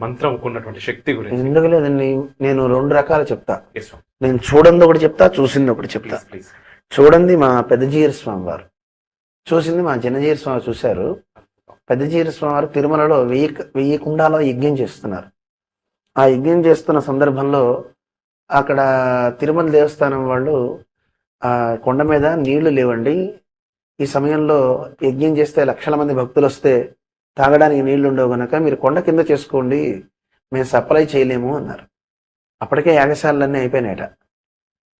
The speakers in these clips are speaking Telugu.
మంత్రంకు ఉన్నటువంటి శక్తి గురించి. ఎందుకు లేదండి, నేను 2 రకాలు చెప్తా. Yes, Swami. నేను చూడంది ఒకటి చెప్తా, చూసింది ఒకటి చెప్తా. Please, please. చూడండి మా పెద్దజీయర్ స్వామి వారు, చూసింది మా చిన్నజీయర్ స్వామి చూశారు. పెద్దజీయర్ స్వామి వారు తిరుమలలో 1000 కుండాలో యజ్ఞం చేస్తున్నారు. ఆ యజ్ఞం చేస్తున్న సందర్భంలో అక్కడ తిరుమల దేవస్థానం వాళ్ళు ఆ కొండ మీద నీళ్లు లేవండి, ఈ సమయంలో యజ్ఞం చేస్తే లక్షల మంది భక్తులు వస్తే తాగడానికి నీళ్లు ఉండవు కనుక మీరు కొండ కింద చేసుకోండి, మేము సప్లై చేయలేము అన్నారు. అప్పటికే యాగశాలన్నీ అయిపోయినాయట.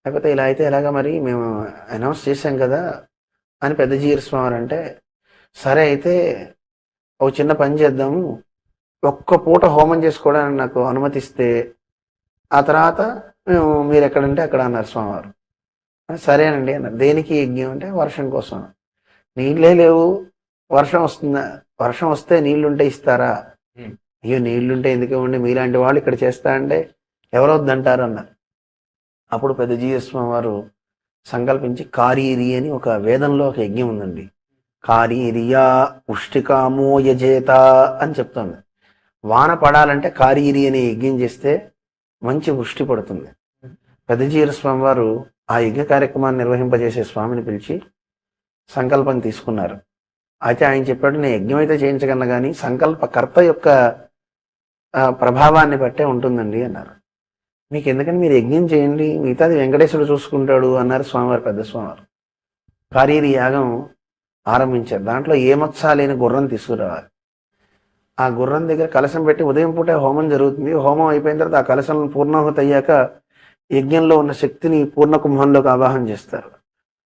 లేకపోతే ఇలా అయితే ఎలాగా, మరి మేము అనౌన్స్ చేశాం కదా అని పెద్దజీయర్ స్వామి అంటే, సరే అయితే ఒక చిన్న పని చేద్దాము, ఒక్క పూట హోమం చేసుకోవడానికి నాకు అనుమతిస్తే ఆ తర్వాత మీరు ఎక్కడంటే అక్కడ అన్నారు స్వామివారు. సరేనండి అన్నారు. దేనికి యజ్ఞం అంటే వర్షం కోసం. నీళ్ళే లేవు, వర్షం వస్తుందా, వర్షం వస్తే నీళ్లుంటే ఇస్తారా? అయ్యో నీళ్లుంటే ఎందుకు ఇవ్వండి, మీలాంటి వాళ్ళు ఇక్కడ చేస్తా అంటే ఎవరొద్దంటారు అన్నారు. అప్పుడు పెద్దజీయర్ స్వామి వారు సంకల్పించి కారీరి అని ఒక వేదంలో ఒక యజ్ఞం ఉందండి. కారీరియా ఉష్టికామో యజేత అని చెప్తుంది. వాన పడాలంటే కారీరి అనే యజ్ఞం చేస్తే మంచి వృష్టి పడుతుంది. పెద్దజీయర్ స్వామి వారు ఆ యజ్ఞ కార్యక్రమాన్ని నిర్వహింపజేసే స్వామిని పిలిచి సంకల్పం తీసుకున్నారు. అయితే ఆయన చెప్పాడు, నేను యజ్ఞం అయితే చేయించగలను కానీ సంకల్పకర్త యొక్క ప్రభావాన్ని బట్టే ఉంటుందండి అన్నారు. మీకు ఎందుకని మీరు యజ్ఞం చేయండి, మిగతాది వెంకటేశ్వరుడు చూసుకుంటాడు అన్నారు స్వామివారు. పెద్ద స్వామివారు కారీరి యాగం ఆరంభించారు. దాంట్లో ఏమత్సాలేని గుర్రం తీసుకురావాలి. ఆ గుర్రం దగ్గర కలశం పెట్టి ఉదయం పూట హోమం జరుగుతుంది. హోమం అయిపోయిన తర్వాత ఆ కలశం పూర్ణాహుతి అయ్యాక యజ్ఞంలో ఉన్న శక్తిని పూర్ణ కుంభంలోకి ఆవాహన చేస్తారు.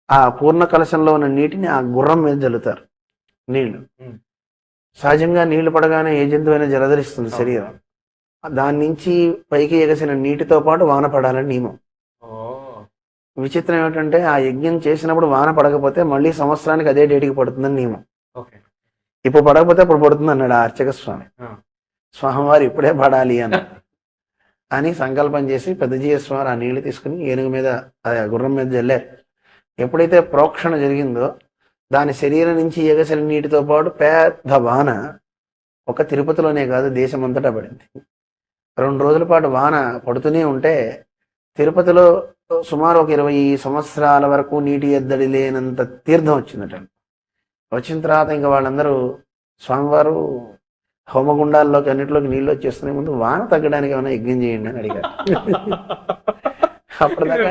ఆ పూర్ణ కలశంలో ఉన్న నీటిని ఆ గుర్రం మీద జల్లుతారు. నీళ్లు సహజంగా నీళ్లు పడగానే ఏ జంతువైనా జలధరిస్తుంది శరీరం. దాని నుంచి పైకి ఎగసిన నీటితో పాటు వాన పడాలని నియమం. విచిత్రం ఏమిటంటే ఆ యజ్ఞం చేసినప్పుడు వాన పడకపోతే మళ్ళీ సంవత్సరానికి అదే డేటికి పడుతుందని నియమం. ఇప్పుడు పడకపోతే అప్పుడు పడుతుంది అన్నాడు ఆ అర్చక స్వామి. స్వామివారు ఇప్పుడే పడాలి అని సంకల్పం చేసి పెద్దజీయర్ స్వామి ఆ నీళ్లు తీసుకుని ఏనుగు మీద గుర్రం మీద జల్లారు. ఎప్పుడైతే ప్రోక్షణ జరిగిందో దాని శరీరం నుంచి ఎగసిన నీటితో పాటు పెద్ద వాన ఒక తిరుపతిలోనే కాదు దేశమంతటా పడింది. 2 రోజుల పాటు వాన పడుతూనే ఉంటే తిరుపతిలో సుమారు ఒక 20 సంవత్సరాల వరకు నీటి ఎద్దడి లేనంత తీర్థం వచ్చిందట. వచ్చిన తర్వాత ఇంకా వాళ్ళందరూ స్వామివారు హోమగుండాల్లోకి అన్నింటిలోకి నీళ్ళు వచ్చేస్తున్న ముందు వాన తగ్గడానికి ఏమైనా యజ్ఞం చేయండి అని అడిగారు. అప్పటిదాకా